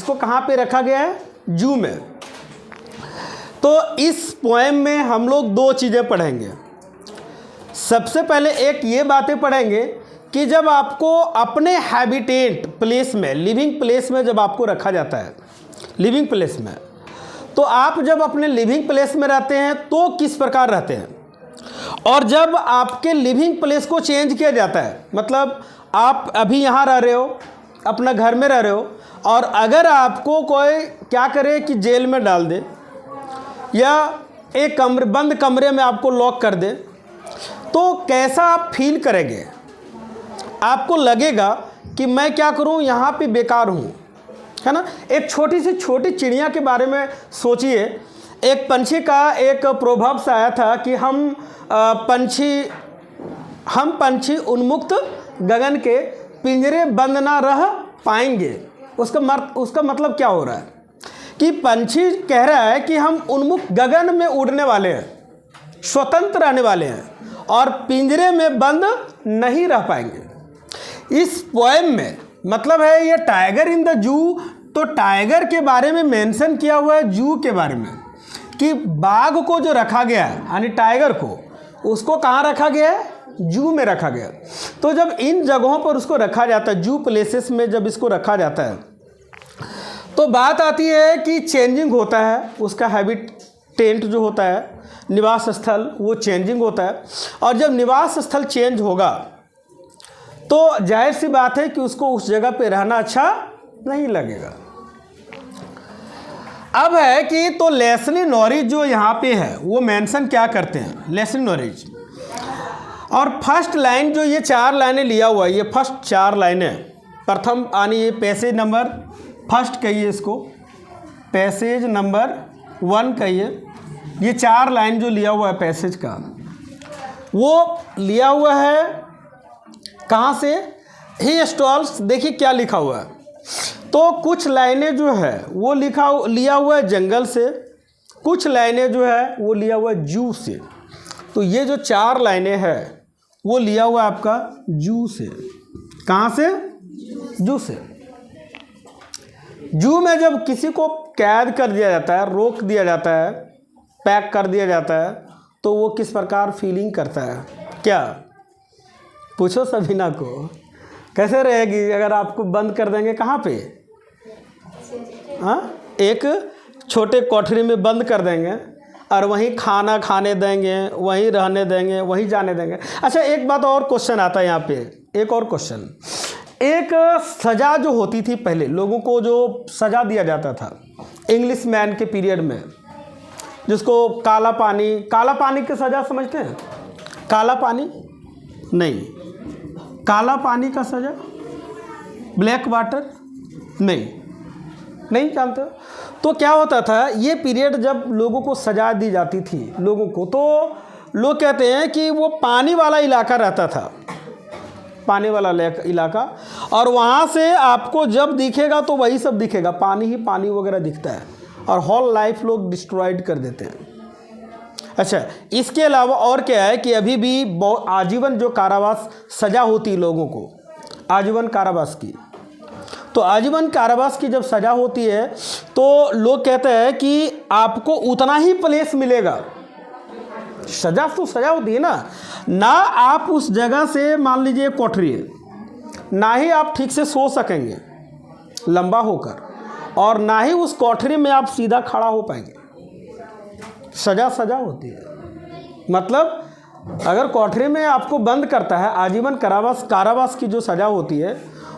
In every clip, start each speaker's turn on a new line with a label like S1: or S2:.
S1: इसको कहाँ पे रखा गया है? जू में। तो इस पोएम में हम लोग दो चीज़ें पढ़ेंगे। सबसे पहले एक ये बातें पढ़ेंगे कि जब आपको अपने हैबिटेट प्लेस में, लिविंग प्लेस में जब आपको रखा जाता है, लिविंग प्लेस में, तो आप जब अपने लिविंग प्लेस में रहते हैं तो किस प्रकार रहते हैं, और जब आपके लिविंग प्लेस को चेंज किया जाता है, मतलब आप अभी यहाँ रह रहे हो, अपना घर में रह रहे हो, और अगर आपको कोई क्या करे कि जेल में डाल दे या एक बंद कमरे में आपको लॉक कर दे, तो कैसा आप फील करेंगे? आपको लगेगा कि मैं क्या करूं, यहाँ पे बेकार हूं, है ना। एक छोटी सी छोटी चिड़िया के बारे में सोचिए। एक पंछी का एक प्रोवर्ब्स आया था कि हम पंछी उन्मुक्त गगन के पिंजरे बंद ना रह पाएंगे। उसका मतलब क्या हो रहा है कि पंछी कह रहा है कि हम उन्मुक्त गगन में उड़ने वाले हैं, स्वतंत्र रहने वाले हैं, और पिंजरे में बंद नहीं रह पाएंगे। इस पोएम में मतलब है ये टाइगर इन द जू, तो टाइगर के बारे में मेंशन किया हुआ है, जू के बारे में, कि बाघ को जो रखा गया है, यानी टाइगर को, उसको कहाँ रखा गया है? जू में रखा गया। तो जब इन जगहों पर उसको रखा जाता है, जू प्लेसेस में जब इसको रखा जाता है, तो बात आती है कि चेंजिंग होता है, उसका हैबिटेट जो होता है, निवास स्थल, वो चेंजिंग होता है। और जब निवास स्थल चेंज होगा तो जाहिर सी बात है कि उसको उस जगह पे रहना अच्छा नहीं लगेगा। अब है कि तो लेस्ली नॉरिस जो यहाँ पे है वो मेंशन क्या करते हैं, लेस्ली नॉरिस, और फर्स्ट लाइन जो ये 4 लाइनें लिया हुआ है, ये फर्स्ट 4 लाइनें, प्रथम यानी ये पैसेज नंबर फर्स्ट कहिए, इसको पैसेज नंबर 1 कहिए। ये 4 लाइन जो लिया हुआ है पैसेज का, वो लिया हुआ है कहाँ से? ही स्टॉल्स। देखिए क्या लिखा हुआ है, तो कुछ लाइनें जो है वो लिया हुआ है जंगल से, कुछ लाइनें जो है वो लिया हुआ है जू से। तो ये जो 4 लाइनें हैं वो लिया हुआ है आपका जू से। कहाँ से? जू से। जू में जब किसी को कैद कर दिया जाता है, रोक दिया जाता है, पैक कर दिया जाता है, तो वो किस प्रकार फीलिंग करता है? क्या पूछो सबीना को, कैसे रहेगी अगर आपको बंद कर देंगे? कहाँ पे? हाँ, एक छोटे कोठरी में बंद कर देंगे और वहीं खाना खाने देंगे, वहीं रहने देंगे, वहीं जाने देंगे। अच्छा, एक बात और क्वेश्चन आता है यहाँ पे, एक और क्वेश्चन। एक सज़ा जो होती थी पहले, लोगों को जो सज़ा दिया जाता था इंग्लिश मैन के पीरियड में, जिसको काला पानी की सज़ा समझते हैं? काला पानी नहीं, काला पानी का सज़ा, ब्लैक वाटर नहीं जानते? तो क्या होता था, ये पीरियड जब लोगों को सज़ा दी जाती थी लोगों को, तो लोग कहते हैं कि वो पानी वाला इलाका रहता था, पानी वाला इलाका, और वहाँ से आपको जब दिखेगा तो वही सब दिखेगा, पानी ही पानी वगैरह दिखता है, और होल लाइफ लोग डिस्ट्रॉयड कर देते हैं। अच्छा, इसके अलावा और क्या है कि अभी भी आजीवन जो कारावास सज़ा होती है लोगों को, आजीवन कारावास की, तो आजीवन कारावास की जब सज़ा होती है तो लोग कहते हैं कि आपको उतना ही प्लेस मिलेगा। सज़ा तो सज़ा होती है ना आप उस जगह से, मान लीजिए कोठरी है, ना ही आप ठीक से सो सकेंगे लंबा होकर, और ना ही उस कोठरी में आप सीधा खड़ा हो पाएंगे। सज़ा होती है, मतलब अगर कोठरी में आपको बंद करता है, आजीवन कारावास की जो सज़ा होती है,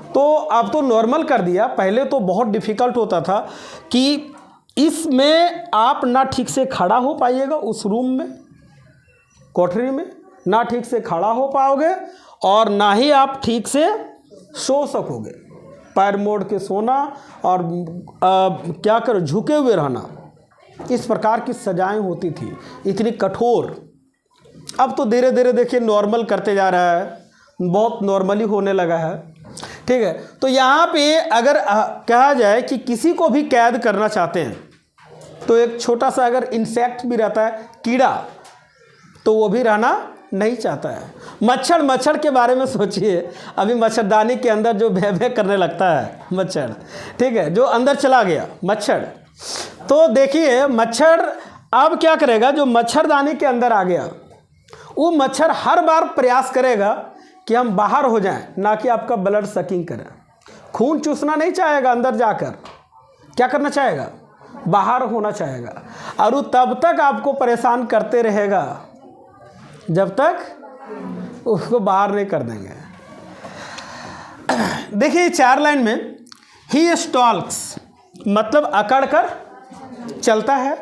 S1: तो अब तो नॉर्मल कर दिया, पहले तो बहुत डिफ़िकल्ट होता था कि इसमें आप ना ठीक से खड़ा हो पाइएगा, उस रूम में, कोठरी में ना ठीक से खड़ा हो पाओगे, और ना ही आप ठीक से सो सकोगे, पैर मोड़ के सोना, और क्या करो, झुके हुए रहना। इस प्रकार की सजाएं होती थी, इतनी कठोर। अब तो धीरे धीरे देखिए नॉर्मल करते जा रहा है, बहुत नॉर्मली होने लगा है, ठीक है। तो यहाँ पे अगर कहा जाए कि किसी को भी कैद करना चाहते हैं, तो एक छोटा सा अगर इंसेक्ट भी रहता है, कीड़ा, तो वो भी रहना नहीं चाहता है। मच्छर के बारे में सोचिए, अभी मच्छरदानी के अंदर जो भे भे करने लगता है मच्छर, ठीक है, जो अंदर चला गया मच्छर, तो देखिए मच्छर अब क्या करेगा, जो मच्छरदानी के अंदर आ गया वो मच्छर हर बार प्रयास करेगा कि हम बाहर हो जाएं, ना कि आपका ब्लड सकिंग करें। खून चूसना नहीं चाहेगा, अंदर जाकर क्या करना चाहेगा, बाहर होना चाहेगा, और वो तब तक आपको परेशान करते रहेगा जब तक उसको बाहर नहीं कर देंगे। देखिए 4 लाइन में, ही स्टॉल्क्स मतलब अकड़ कर चलता है,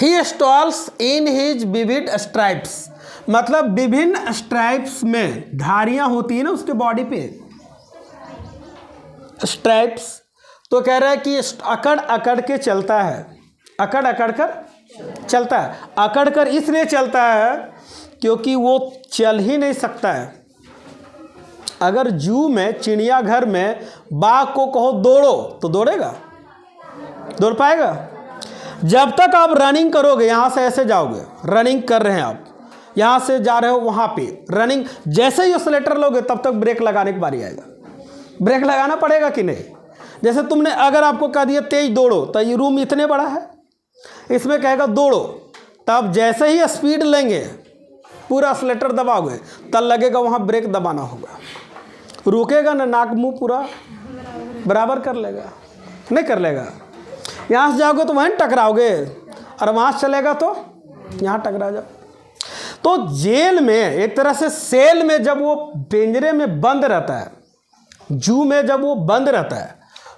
S1: he stalls in his vivid stripes मतलब विभिन्न स्ट्राइप्स में धारियां होती है ना उसके बॉडी पे, स्ट्राइप्स। तो कह रहा है कि अकड़ अकड़ के चलता है, अकड़ अकड़ कर चलता है। अकड़ कर इसलिए चलता है क्योंकि वो चल ही नहीं सकता है। अगर जू में, चिड़ियाघर में बाघ को कहो दौड़ो तो दौड़ेगा, दौड़ पाएगा? जब तक आप रनिंग करोगे, यहाँ से ऐसे जाओगे, रनिंग कर रहे हैं आप, यहाँ से जा रहे हो वहाँ पे रनिंग, जैसे ही एक्सेलेरेटर लोगे तब तक ब्रेक लगाने की बारी आएगा। ब्रेक लगाना पड़ेगा कि नहीं? जैसे तुमने अगर आपको कह दिया तेज दौड़ो, तो ये रूम इतने बड़ा है, इसमें कहेगा दौड़ो, तब जैसे ही स्पीड लेंगे पूरा एक्सेलेरेटर दबाओगे तब लगेगा वहाँ ब्रेक दबाना होगा। रुकेगा ना, नाक मुंह पूरा बराबर कर लेगा? नहीं कर लेगा। यहाँ से जाओगे तो वहीं टकराओगे, और वहाँ से चलेगा तो यहाँ टकरा जाओ। तो जेल में एक तरह से, सेल में जब वो पिंजरे में बंद रहता है, जू में जब वो बंद रहता है,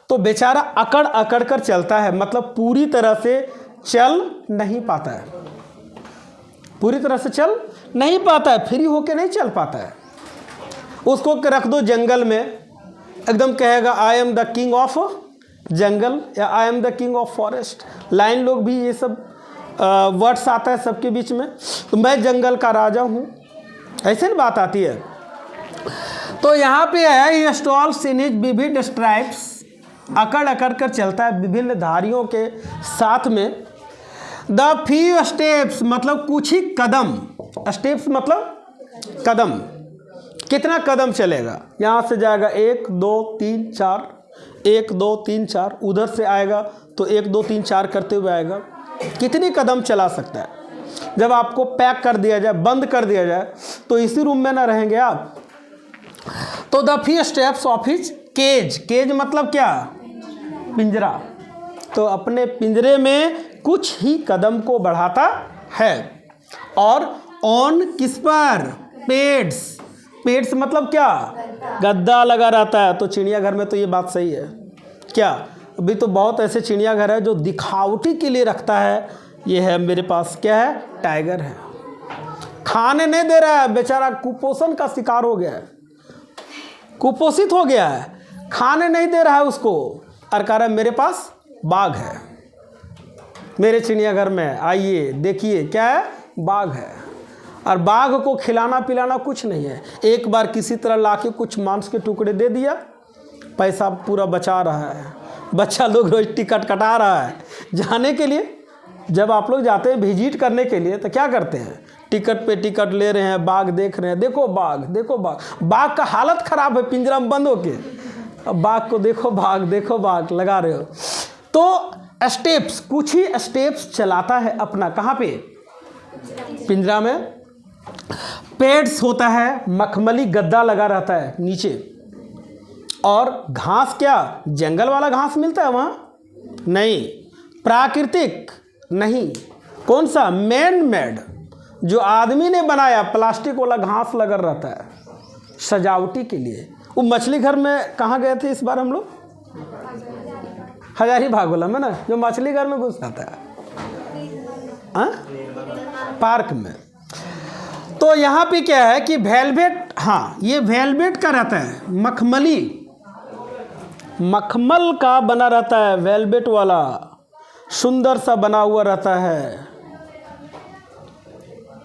S1: तो बेचारा अकड़ अकड़ कर चलता है, मतलब पूरी तरह से चल नहीं पाता है, पूरी तरह से चल नहीं पाता है, फ्री होके नहीं चल पाता है। उसको रख दो जंगल में, एकदम कहेगा I am the king of jungle या I am the king of forest. लाइन लोग भी ये सब वर्ड्स आता है सबके बीच में, तो मैं जंगल का राजा हूँ, ऐसे ना बात आती है। तो यहाँ पे है ये stalls in his vivid stripes, अकड़ अकड़ कर चलता है विभिन्न धारियों के साथ में। द फ्यू स्टेप्स मतलब कुछ ही कदम, स्टेप्स मतलब कदम, कितना कदम चलेगा, यहाँ से जाएगा 1 2 3 4, 1 2 3 4, उधर से आएगा तो 1 2 3 4 करते हुए आएगा, कितनी कदम चला सकता है। जब आपको पैक कर दिया जाए, बंद कर दिया जाए, तो इसी रूम में ना रहेंगे आप। तो the few steps of his cage, cage मतलब क्या, पिंजरा, तो अपने पिंजरे में कुछ ही कदम को बढ़ाता है। और ऑन किस पर, पेड्स, पेड्स मतलब क्या, गद्दा लगा रहता है। तो चिड़ियाघर में तो ये बात सही है क्या, अभी तो बहुत ऐसे चिड़ियाघर है जो दिखावटी के लिए रखता है। ये है मेरे पास, क्या है, टाइगर है, खाने नहीं दे रहा है बेचारा, कुपोषण का शिकार हो गया है, कुपोषित हो गया है, खाने नहीं दे रहा है उसको, और कह रहा है मेरे पास बाघ है, मेरे चिड़ियाघर में आइए देखिए क्या है, बाघ है। और बाघ को खिलाना पिलाना कुछ नहीं है, एक बार किसी तरह लाके कुछ मांस के टुकड़े दे दिया, पैसा पूरा बचा रहा है। बच्चा लोग रोज टिकट कटा रहा है जाने के लिए। जब आप लोग जाते हैं विजिट करने के लिए तो क्या करते हैं, टिकट पे टिकट ले रहे हैं, बाघ देख रहे हैं, देखो बाघ देखो बाघ, बाघ का हालत ख़राब है पिंजरा में बंद होके, अब बाघ को देखो बाघ लगा रहे हो। तो स्टेप्स, कुछ ही स्टेप्स चलाता है अपना, कहाँ पे, पिंजरा में। पेड्स होता है, मखमली गद्दा लगा रहता है नीचे, और घास क्या, जंगल वाला घास मिलता है वहाँ नहीं, प्राकृतिक नहीं, कौन सा, मैन मेड, जो आदमी ने बनाया, प्लास्टिक वाला घास लगा रहता है सजावटी के लिए। वो मछली घर में कहाँ गए थे इस बार हम लोग, हजारीबाग वाला में ना, जो मछली घर में घुस जाता है पार्क में। तो यहाँ पे क्या है कि वेलवेट, हाँ ये वेलवेट का रहता है, मखमली, मखमल का बना रहता है, वेलवेट वाला सुंदर सा बना हुआ रहता है।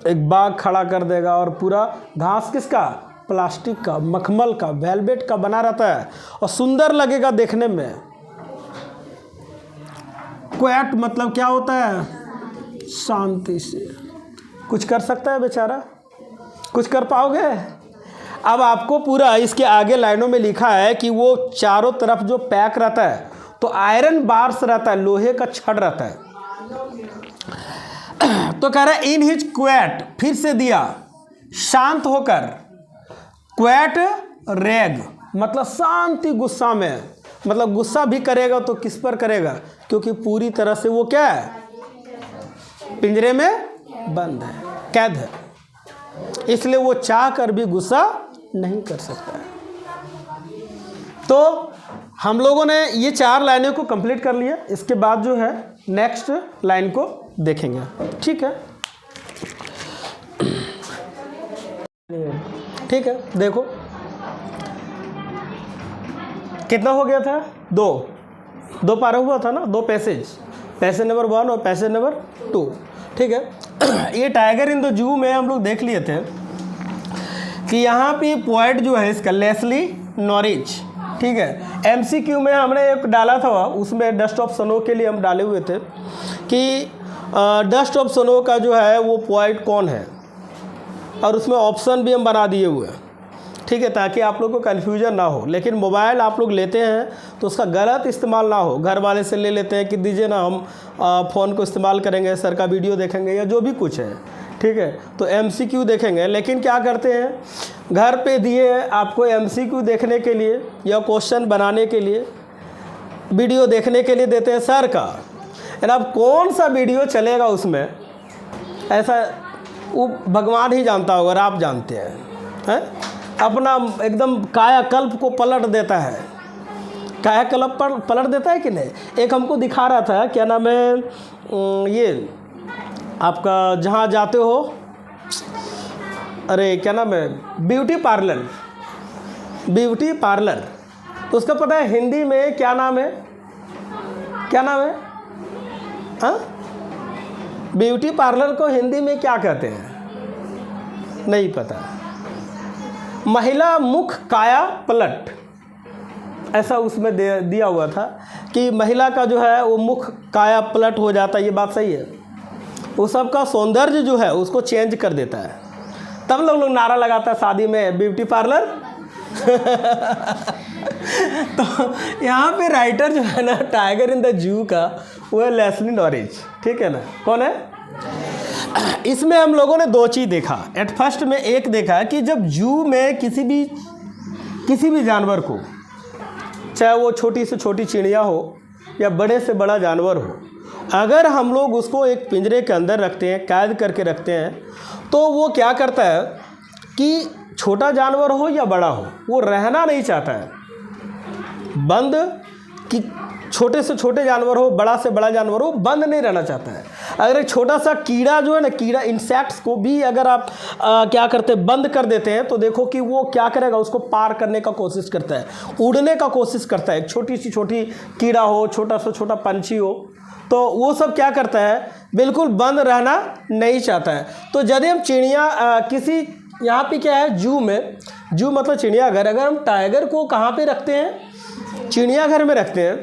S1: एक बाघ खड़ा कर देगा और पूरा घास किसका, प्लास्टिक का, मखमल का, वेलवेट का बना रहता है, और सुंदर लगेगा देखने में। क्वाइट मतलब क्या होता है, शांति से कुछ कर सकता है बेचारा, कुछ कर पाओगे? अब आपको पूरा इसके आगे लाइनों में लिखा है कि वो चारों तरफ जो पैक रहता है तो आयरन बार्स रहता है, लोहे का छड़ रहता है। तो कह रहा है इन हिज क्वेट, फिर से दिया शांत होकर, क्वेट रेग मतलब शांति, गुस्सा में, मतलब गुस्सा भी करेगा तो किस पर करेगा, क्योंकि पूरी तरह से वो क्या है, पिंजरे में बंद है, कैद है, इसलिए वो चाह कर भी गुस्सा नहीं कर सकता है। तो हम लोगों ने ये 4 लाइनें को कंप्लीट कर लिया। इसके बाद जो है नेक्स्ट लाइन को देखेंगे, ठीक है? ठीक है, देखो कितना हो गया था, 2 पारा हुआ था ना, 2 पैसेज नंबर 1 और पैसेज नंबर 2, ठीक है? ये टाइगर इन द जू में हम लोग देख लिए थे कि यहाँ पे पोएट जो है इसका लेस्ली नॉरिच, ठीक है? एमसीक्यू में हमने एक डाला था, उसमें डस्ट ऑफ स्नो के लिए हम डाले हुए थे कि डस्ट ऑफ स्नो का जो है वो पोएट कौन है, और उसमें ऑप्शन भी हम बना दिए हुए हैं, ठीक है, ताकि आप लोग को कन्फ्यूजन ना हो। लेकिन मोबाइल आप लोग लेते हैं तो उसका गलत इस्तेमाल ना हो। घर वाले से ले लेते हैं कि दीजिए ना, हम फ़ोन को इस्तेमाल करेंगे, सर का वीडियो देखेंगे या जो भी कुछ है, ठीक है, तो एमसीक्यू देखेंगे। लेकिन क्या करते हैं, घर पे दिए आपको एमसीक्यू देखने के लिए या क्वेश्चन बनाने के लिए, वीडियो देखने के लिए देते हैं सर का, अब कौन सा वीडियो चलेगा उसमें, ऐसा वो भगवान ही जानता होगा और आप जानते हैं, अपना एकदम कायाकल्प को पलट देता है, कायाकल्प पर पलट देता है कि नहीं। एक हमको दिखा रहा था, क्या नाम है, ये आपका जहाँ जाते हो, अरे क्या नाम है, ब्यूटी पार्लर, तो उसका पता है हिंदी में क्या नाम है, हाँ? ब्यूटी पार्लर को हिंदी में क्या कहते हैं, नहीं पता। महिला मुख काया पलट, ऐसा उसमें दिया हुआ था कि महिला का जो है वो मुख काया पलट हो जाता है। ये बात सही है, वो सबका सौंदर्य जो है उसको चेंज कर देता है। तब लोग नारा लगाता है शादी में, ब्यूटी पार्लर। तो यहाँ पे राइटर जो है ना टाइगर इन द जू का, वो है लेस्ली नॉरिच, ठीक है ना। कौन है? इसमें हम लोगों ने 2 चीज़ देखा। एट फर्स्ट में एक देखा कि जब जू में किसी भी जानवर को, चाहे वो छोटी से छोटी चिड़िया हो या बड़े से बड़ा जानवर हो, अगर हम लोग उसको एक पिंजरे के अंदर रखते हैं, कैद करके रखते हैं, तो वो क्या करता है कि छोटा जानवर हो या बड़ा हो, वो रहना नहीं चाहता है बंद, कि छोटे से छोटे जानवर हो, बड़ा से बड़ा जानवर हो, बंद नहीं रहना चाहता है। अगर एक छोटा सा कीड़ा जो है ना, कीड़ा इंसेक्ट्स को भी अगर आप क्या करते हैं, बंद कर देते हैं, तो देखो कि वो क्या करेगा, उसको पार करने का कोशिश करता है, उड़ने का कोशिश करता है। छोटी सी छोटी कीड़ा हो, छोटा से छोटा पंछी हो, तो वो सब क्या करता है, बिल्कुल बंद रहना नहीं चाहता है। तो यदि हम चिड़िया किसी, यहाँ पे क्या है, जू में, जू मतलब चिड़ियाघर, अगर हम टाइगर को कहाँ पे रखते हैं, चिड़ियाघर में रखते हैं,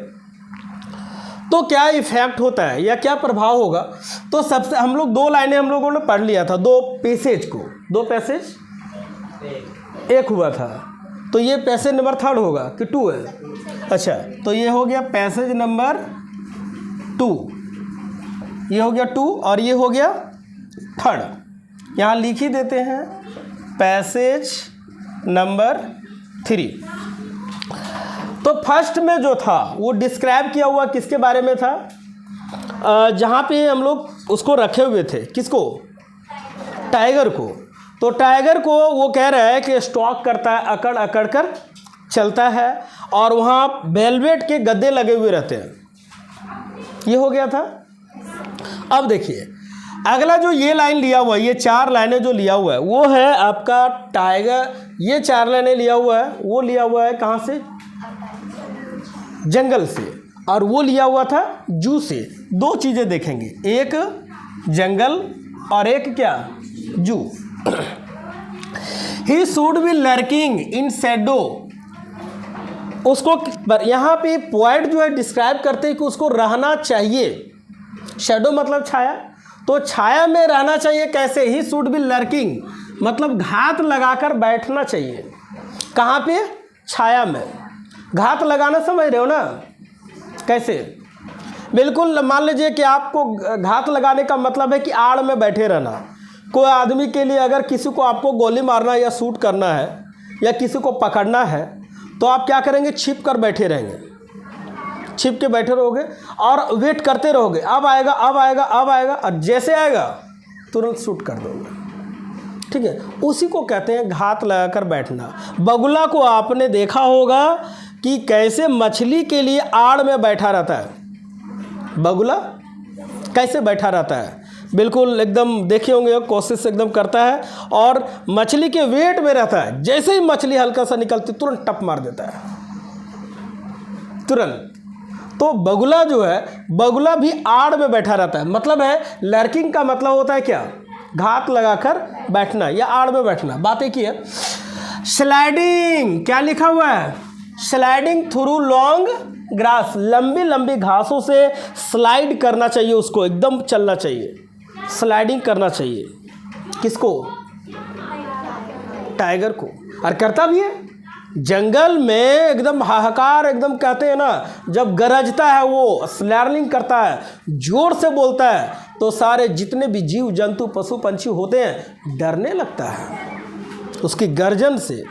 S1: तो क्या इफ़ेक्ट होता है या क्या प्रभाव होगा। तो सबसे हम लोग 2 लाइनें हम लोगों ने पढ़ लिया था, 2 पैसेज एक हुआ था, तो ये पैसेज नंबर 3 होगा कि 2 है। अच्छा, तो ये हो गया पैसेज नंबर 2, ये हो गया 2 और ये हो गया 3। यहाँ लिख ही देते हैं पैसेज नंबर 3। तो फर्स्ट में जो था वो डिस्क्राइब किया हुआ किसके बारे में था, जहाँ पे हम लोग उसको रखे हुए थे, किसको, टाइगर को। तो टाइगर को वो कह रहा है कि स्टॉक करता है, अकड़ अकड़ कर चलता है, और वहाँ वेलवेट के गद्दे लगे हुए रहते हैं। ये हो गया था। अब देखिए अगला जो ये लाइन लिया हुआ है, ये 4 लाइनें जो लिया हुआ है, वो है आपका टाइगर। ये 4 लाइनें लिया हुआ है, वो लिया हुआ है कहाँ से, जंगल से, और वो लिया हुआ था जू से। 2 चीज़ें देखेंगे, एक जंगल और एक क्या, जू। ही should B lurking in Shadow, उसको यहाँ पे पोएट जो है डिस्क्राइब करते हैं कि उसको रहना चाहिए। शैडो मतलब छाया, तो छाया में रहना चाहिए। कैसे, ही शुड बी लर्किंग, मतलब घात लगाकर बैठना चाहिए। कहाँ पे? छाया में। घात लगाना समझ रहे हो ना? कैसे? बिल्कुल, मान लीजिए कि आपको घात लगाने का मतलब है कि आड़ में बैठे रहना। कोई आदमी के लिए अगर किसी को आपको गोली मारना है या शूट करना है या किसी को पकड़ना है तो आप क्या करेंगे? छिप कर बैठे रहेंगे, छिप के बैठे रहोगे और वेट करते रहोगे, अब आएगा अब आएगा अब आएगा, और जैसे आएगा तुरंत शूट कर दोगे। ठीक है, उसी को कहते हैं घात लगाकर बैठना। बगुला को आपने देखा होगा कि कैसे मछली के लिए आड़ में बैठा रहता है। बगुला कैसे बैठा रहता है? बिल्कुल एकदम देखे होंगे, कोशिश एकदम करता है और मछली के वेट में रहता है। जैसे ही मछली हल्का सा निकलती तुरंत टप मार देता है, तुरंत। तो बगुला जो है, बगुला भी आड़ में बैठा रहता है। मतलब है लर्किंग का मतलब होता है क्या? घात लगाकर बैठना या आड़ में बैठना। बात एक ही है। स्लाइडिंग, क्या लिखा हुआ है? स्लाइडिंग थ्रू लॉन्ग ग्रास, लंबी लंबी घासों से स्लाइड करना चाहिए, उसको एकदम चलना चाहिए, स्लाइडिंग करना चाहिए। किसको? टाइगर को। और करता भी है। जंगल में एकदम हाहाकार, एकदम कहते हैं ना, जब गरजता है वो, स्लैर्निंग करता है, जोर से बोलता है, तो सारे जितने भी जीव जंतु पशु पंछी होते हैं डरने लगता है उसकी गर्जन से,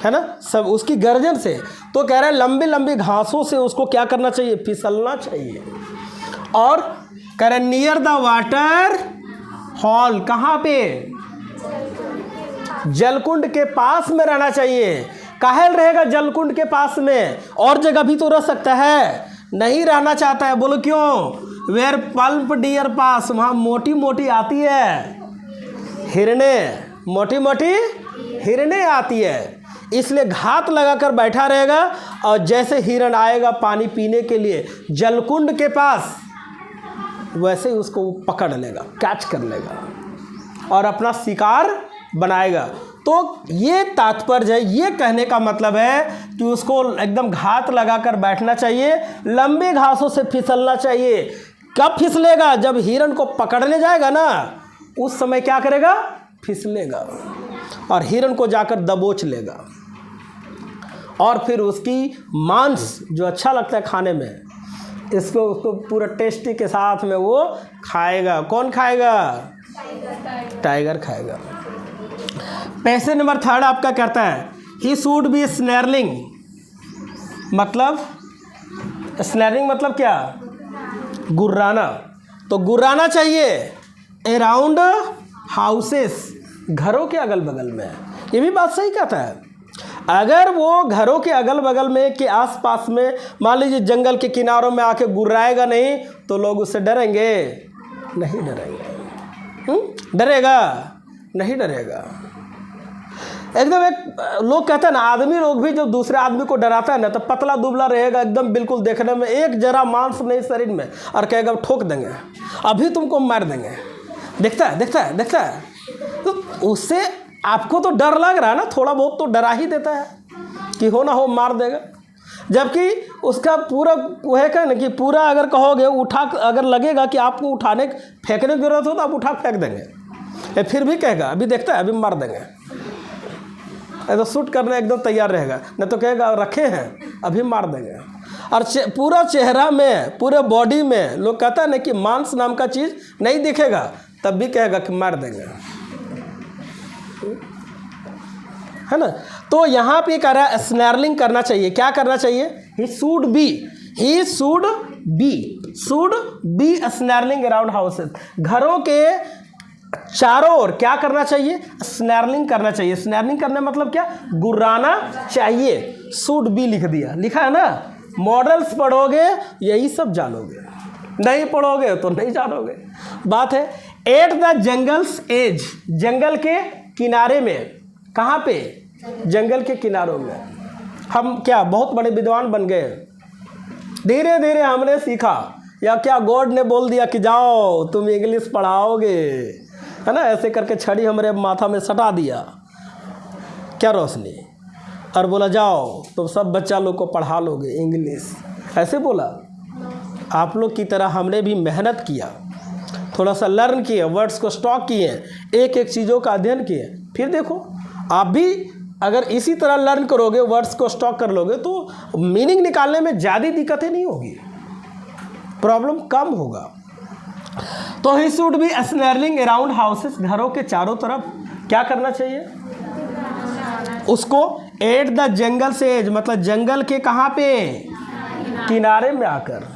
S1: है ना, सब उसकी गर्जन से। तो कह रहे हैं लंबी लंबी घासों से उसको क्या करना चाहिए? फिसलना चाहिए। और कह रहे नियर द वाटर हॉल, कहाँ पे? जलकुंड के पास में रहना चाहिए। काहे रहेगा जलकुंड के पास में? और जगह भी तो रह सकता है, नहीं रहना चाहता है। बोलो क्यों? वेयर पल्प डियर पास, वहाँ मोटी मोटी आती है हिरने, मोटी मोटी हिरने आती है, इसलिए घात लगाकर बैठा रहेगा। और जैसे हिरण आएगा पानी पीने के लिए जलकुंड के पास, वैसे ही उसको पकड़ लेगा, कैच कर लेगा और अपना शिकार बनाएगा। तो ये तात्पर्य है, ये कहने का मतलब है कि उसको एकदम घात लगाकर बैठना चाहिए, लंबे घासों से फिसलना चाहिए। कब फिसलेगा? जब हिरण को पकड़ने जाएगा ना, उस समय क्या करेगा? फिसलेगा और हिरण को जाकर दबोच लेगा और फिर उसकी मांस जो अच्छा लगता है खाने में, इसको उसको पूरा टेस्टी के साथ में वो खाएगा। कौन खाएगा? टाइगर खाएगा। पैसे नंबर 3 आपका कहता है ही शुड बी स्नैरलिंग। मतलब स्नैरलिंग मतलब क्या? गुर्राना। तो गुर्राना चाहिए अराउंड हाउसेस, घरों के अगल बगल में। ये भी बात सही कहता है। अगर वो घरों के अगल बगल में के आसपास में, मान लीजिए जंगल के किनारों में आके गुर्राएगा नहीं, तो लोग उससे डरेंगे? नहीं डरेंगे। डरेगा? नहीं डरेगा। एकदम एक लोग कहते हैं ना, आदमी लोग भी जो दूसरे आदमी को डराता है ना, तो पतला दुबला रहेगा एकदम, बिल्कुल देखने में एक जरा मांस नहीं शरीर में, और कहेगा ठोक देंगे, अभी तुमको मार देंगे। देखता है देखता है देखता है, तो उससे आपको तो डर लग रहा है ना, थोड़ा बहुत तो डरा ही देता है कि हो ना हो मार देगा। जबकि उसका पूरा वह है ना कि पूरा अगर कहोगे उठा, अगर लगेगा कि आपको उठाने फेंकने की जरूरत हो तो आप उठा फेंक देंगे, फिर भी कहेगा अभी देखता है अभी मार देंगे। तो शूट करने एकदम तैयार रहेगा, नहीं तो कहेगा रखे हैं अभी मार देंगे। और पूरा चेहरा में, पूरे बॉडी में, लोग कहता है ना कि मांस नाम का चीज़ नहीं दिखेगा, तब भी कहेगा कि मार देंगे, है ना। तो यहाँ पे कह रहा है स्नैरलिंग करना चाहिए। क्या करना चाहिए? He should be snarling around houses, घरों के चारों ओर क्या करना चाहिए? स्नैरलिंग करना चाहिए। स्नैरलिंग करने मतलब क्या? गुर्राना चाहिए। शुड बी लिख दिया, लिखा है ना। मॉडल्स पढ़ोगे यही सब जानोगे, नहीं पढ़ोगे तो नहीं जानोगे। बात है एट द जंगल्स एज, जंगल के किनारे में। कहाँ पे? जंगल के किनारों में। हम क्या बहुत बड़े विद्वान बन गए? धीरे धीरे हमने सीखा, या क्या गॉड ने बोल दिया कि जाओ तुम इंग्लिश पढ़ाओगे, है ना, ऐसे करके छड़ी हमारे माथा में सटा दिया, क्या रोशनी, और बोला जाओ तुम सब बच्चा लोग को पढ़ा लोगे इंग्लिश, ऐसे बोला। आप लोग की तरह हमने भी मेहनत किया, थोड़ा सा लर्न किए, वर्ड्स को स्टॉक किए, एक एक चीज़ों का अध्ययन किए, फिर देखो आप भी अगर इसी तरह लर्न करोगे, वर्ड्स को स्टॉक कर लोगे तो मीनिंग निकालने में ज़्यादा दिक्कतें नहीं होगी, प्रॉब्लम कम होगा। तो he should be snarling around houses, घरों के चारों तरफ क्या करना चाहिए उसको, एट द जंगल से एज, मतलब जंगल के कहाँ पे, किनारे में आकर।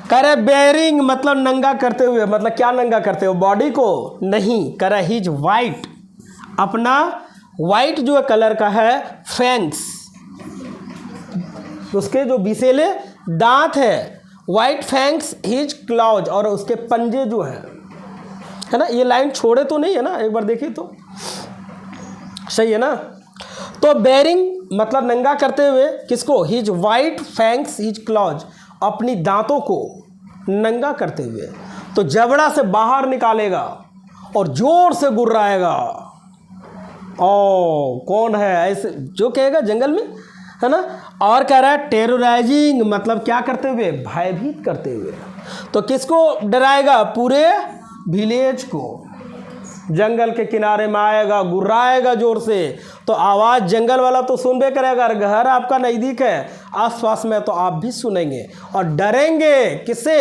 S1: करे बेयरिंग मतलब नंगा करते हुए, मतलब क्या नंगा करते हो, बॉडी को नहीं। करे हिज वाइट, अपना वाइट जो कलर का है, फैंक्स, उसके जो विसेले दांत है, वाइट फैंक्स हिज क्लॉज, और उसके पंजे जो है ना, ये लाइन छोड़े तो नहीं है ना, एक बार देखिए तो सही है ना। तो बेयरिंग मतलब नंगा करते हुए किसको, his white fangs his clause, अपनी दांतों को नंगा करते हुए, तो जबड़ा से बाहर निकालेगा और जोर से गुर्राएगा। ओ कौन है ऐसे जो कहेगा जंगल में, है ना। और कह रहा है टेरराइजिंग मतलब क्या करते हुए, भयभीत करते हुए। तो किसको डराएगा, पूरे विलेज को। जंगल के किनारे में आएगा, गुर्राएगा जोर से, तो आवाज़ जंगल वाला तो सुनबे करेगा, घर आपका नज़दीक है आसपास में, तो आप भी सुनेंगे और डरेंगे किससे,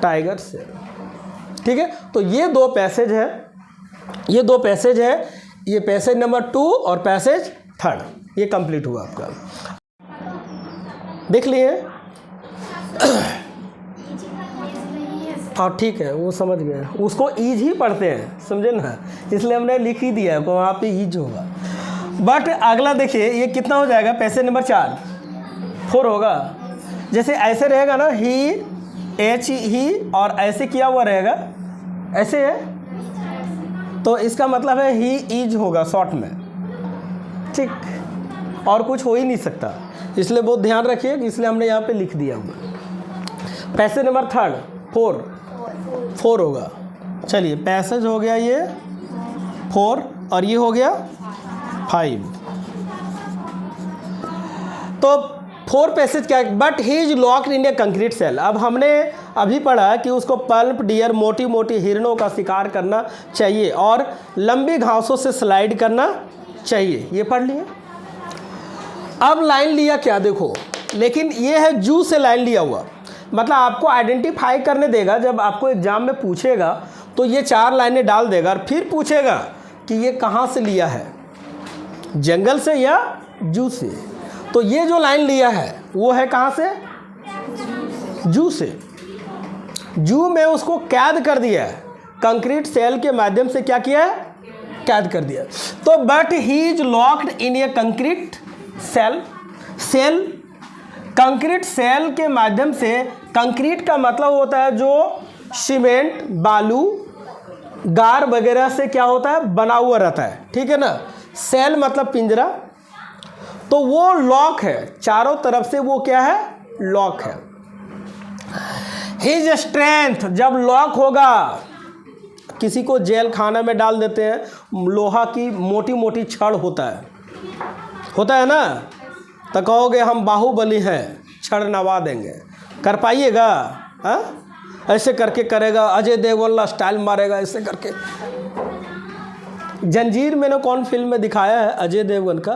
S1: टाइगर से। ठीक है, तो ये दो पैसेज है, ये दो पैसेज है, ये पैसेज नंबर 2 और पैसेज 3, ये कंप्लीट हुआ आपका, देख लिए। हाँ ठीक है, वो समझ गए, उसको ईज ही पढ़ते हैं, समझे ना, इसलिए हमने लिख ही दिया है वहाँ पे ईज होगा। बट अगला देखिए ये कितना हो जाएगा, पैसेज नंबर 4 होगा। जैसे ऐसे रहेगा ना, ही एच ही, और ऐसे किया हुआ रहेगा, ऐसे है, तो इसका मतलब है ही इज होगा शॉर्ट में, ठीक, और कुछ हो ही नहीं सकता, इसलिए बहुत ध्यान रखिए, इसलिए हमने यहाँ पे लिख दिया हुआ। पैसेज नंबर 3 4 होगा। चलिए पैसेज हो गया ये 4 और ये हो गया 5। तो 4 पैसेज क्या है, but he is locked in a concrete cell. अब हमने अभी पढ़ा कि उसको पल्प डियर, मोटी मोटी हिरणों का शिकार करना चाहिए और लंबी घासों से स्लाइड करना चाहिए, ये पढ़ लिए। अब लाइन लिया क्या देखो, लेकिन ये है जू से लाइन लिया हुआ, मतलब आपको आइडेंटिफाई करने देगा, जब आपको एग्जाम में पूछेगा तो ये 4 लाइनें डाल देगा और फिर पूछेगा कि ये कहाँ से लिया है, जंगल से या जू से। तो ये जो लाइन लिया है वो है कहाँ से, जू से। जू में उसको कैद कर दिया है, कंक्रीट सेल के माध्यम से क्या किया है, कैद कर दिया। तो but he is locked in a concrete cell, concrete cell के माध्यम से, कंक्रीट का मतलब होता है जो सीमेंट, बालू, गार वगैरह से क्या होता है, बना हुआ रहता है, ठीक है ना। सेल मतलब पिंजरा, तो वो लॉक है, चारों तरफ से वो क्या है, लॉक है। हिज स्ट्रेंथ, जब लॉक होगा, किसी को जेल खाना में डाल देते हैं, लोहा की मोटी मोटी छड़ होता है ना, तो कहोगे हम बाहुबली हैं, छड़ नवा देंगे, कर पाइएगा, हाँ ऐसे करके करेगा, अजय देवगन स्टाइल मारेगा ऐसे करके। जंजीर मैंने कौन फिल्म में दिखाया है, अजय देवगन का,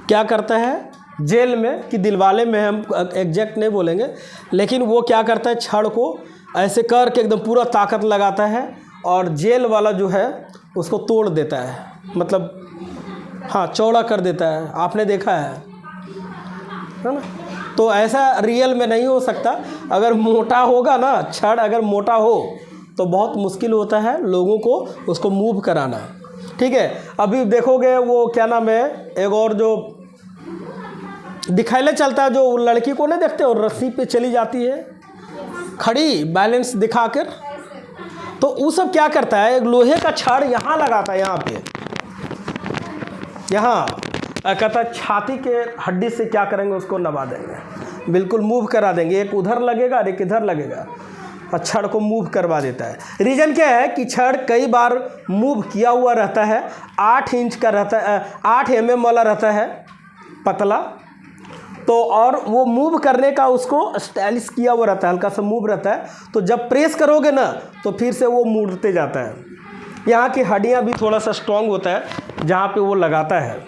S1: क्या करता है जेल में, कि दिलवाले में, हम एग्जैक्ट नहीं बोलेंगे, लेकिन वो क्या करता है, छड़ को ऐसे करके एकदम पूरा ताकत लगाता है और जेल वाला जो है उसको तोड़ देता है, मतलब हाँ चौड़ा कर देता है, आपने देखा है ना। तो ऐसा रियल में नहीं हो सकता, अगर मोटा होगा ना छड़, अगर मोटा हो तो बहुत मुश्किल होता है लोगों को उसको मूव कराना, ठीक है। अभी देखोगे वो क्या नाम है, एक और जो दिखाइले चलता है, जो लड़की को नहीं देखते और रस्सी पे चली जाती है खड़ी, बैलेंस दिखाकर, तो वो सब क्या करता है, एक लोहे का छड़ यहाँ लगाता है, यहाँ पे, यहाँ कहता है छाती के हड्डी से क्या करेंगे, उसको नवा देंगे, बिल्कुल मूव करा देंगे, एक उधर लगेगा और एक इधर लगेगा, और छड़ को मूव करवा देता है। रीज़न क्या है कि छड़ कई बार मूव किया हुआ रहता है, 8 इंच का रहता है, 8 mm वाला रहता है, पतला, तो और वो मूव करने का उसको स्टाइलिश किया हुआ रहता है, हल्का सा मूव रहता है, तो जब प्रेस करोगे ना तो फिर से वो मुड़ते जाता है। यहाँ की हड्डियाँ भी थोड़ा सा स्ट्रॉन्ग होता है जहाँ पे वो लगाता है।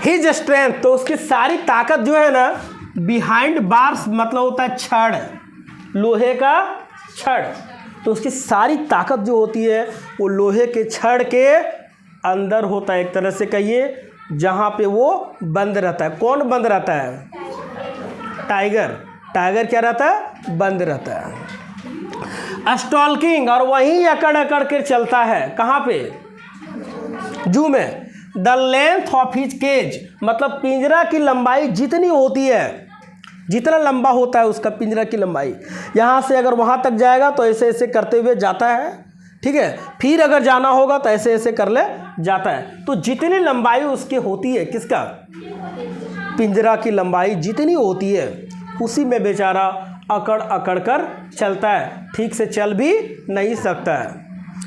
S1: हिज स्ट्रेंथ, तो उसकी सारी ताकत जो है ना, बिहाइंड बार्स मतलब होता है छड़, लोहे का छड़, तो उसकी सारी ताकत जो होती है वो लोहे के छड़ के अंदर होता है, एक तरह से कहिए, जहाँ पे वो बंद रहता है। कौन बंद रहता है? टाइगर। टाइगर क्या रहता है? बंद रहता है। स्टॉल्किंग, और वहीं अकड़ अकड़ के चलता है। कहाँ पे? जू में। The length of his cage, मतलब पिंजरा की लंबाई जितनी होती है, जितना लंबा होता है उसका पिंजरा की लंबाई, यहाँ से अगर वहाँ तक जाएगा तो ऐसे ऐसे करते हुए जाता है, ठीक है, फिर अगर जाना होगा तो ऐसे ऐसे कर ले जाता है। तो जितनी लंबाई उसकी होती है, किसका? पिंजरा की लंबाई जितनी होती है उसी में बेचारा अकड़ अकड़ कर चलता है, ठीक से चल भी नहीं सकता है,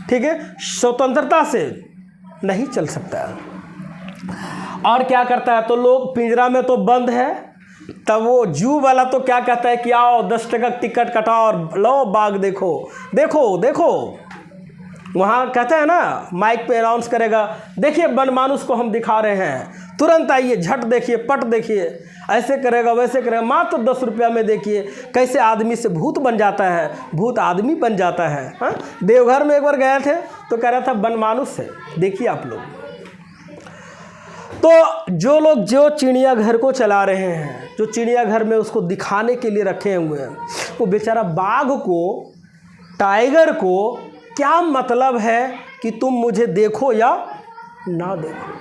S1: ठीक है, स्वतंत्रता से नहीं चल सकता है। और क्या करता है? तो लोग पिंजरा में तो बंद है, तब वो जू वाला तो क्या कहता है कि आओ 10 टका टिकट कटाओ और लो बाघ देखो देखो देखो। वहाँ कहते हैं ना, माइक पे अनाउंस करेगा, देखिए बनमानुस को हम दिखा रहे हैं, तुरंत आइए, झट देखिए, पट देखिए, ऐसे करेगा वैसे करेगा, मात्र 10 रुपया में देखिए कैसे आदमी से भूत बन जाता है, भूत आदमी बन जाता है। हाँ, देवघर में एक बार गए थे तो कह रहा था बनमानुस है, देखिए आप लोग। तो जो लोग जो चिड़ियाघर को चला रहे हैं, जो चिड़ियाघर में उसको दिखाने के लिए रखे हुए हैं, वो बेचारा बाघ को, टाइगर को क्या मतलब है कि तुम मुझे देखो या ना देखो?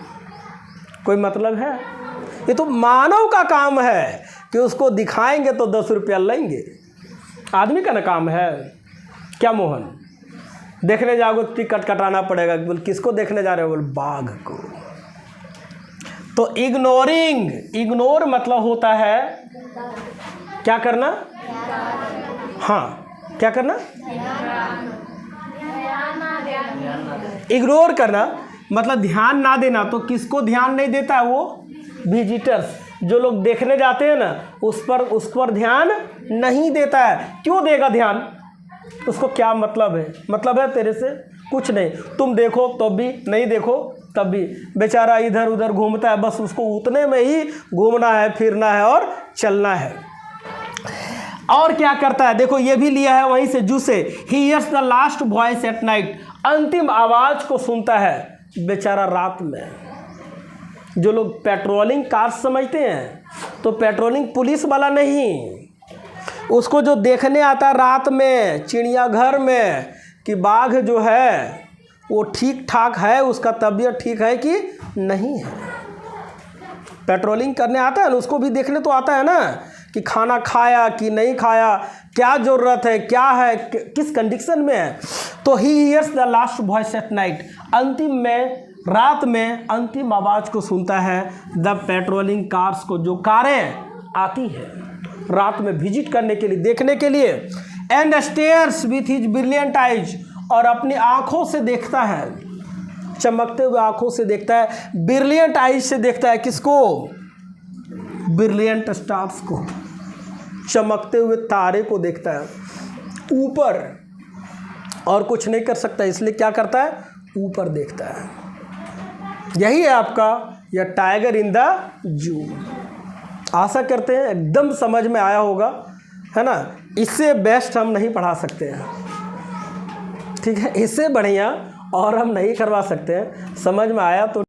S1: कोई मतलब है? ये तो मानव का काम है कि उसको दिखाएंगे तो 10 रुपया लेंगे, आदमी का ना काम है। क्या मोहन? देखने जाओगे टिकट कटाना पड़ेगा। बोल किसको देखने जा रहे हो? बोल बाघ को। तो इग्नोरिंग, इग्नोर मतलब होता है क्या करना? हाँ, क्या करना? इग्नोर करना मतलब ध्यान ना देना। तो किसको ध्यान नहीं देता है? वो विजिटर्स, जो लोग देखने जाते हैं ना, उस पर ध्यान नहीं देता है। क्यों देगा ध्यान? उसको क्या मतलब है? मतलब है तेरे से कुछ नहीं, तुम देखो तो भी, नहीं देखो तब भी, बेचारा इधर उधर घूमता है, बस उसको उतने में ही घूमना है, फिरना है और चलना है। और क्या करता है? देखो ये भी लिया है वहीं से, जू से। He hears the last voice at night, अंतिम आवाज़ को सुनता है बेचारा रात में। जो लोग पेट्रोलिंग कार समझते हैं, तो पेट्रोलिंग पुलिस वाला नहीं, उसको जो देखने आता है रात में चिड़ियाघर में कि बाघ जो है वो ठीक ठाक है, उसका तबीयत ठीक है कि नहीं है। पेट्रोलिंग करने आता है ना, उसको भी देखने तो आता है ना कि खाना खाया कि नहीं खाया, क्या ज़रूरत है, क्या है, किस कंडीशन में है। तो he hears the last voice at night, अंतिम में, रात में अंतिम आवाज़ को सुनता है। द पेट्रोलिंग कार्स को, जो कारें आती है रात में विजिट करने के लिए, देखने के लिए। And stairs with his brilliant eyes, और अपनी आँखों से देखता है, चमकते हुए आँखों से देखता है, ब्रिलियंट आइज से देखता है। किसको? ब्रिलियंट स्टार्स को, चमकते हुए तारे को देखता है ऊपर, और कुछ नहीं कर सकता, इसलिए क्या करता है? ऊपर देखता है। यही है आपका यह टाइगर इन द जू। आशा करते हैं एकदम समझ में आया होगा, है ना। इससे बेस्ट हम नहीं पढ़ा सकते हैं, ठीक है, इससे बढ़िया और हम नहीं करवा सकते हैं। समझ में आया तो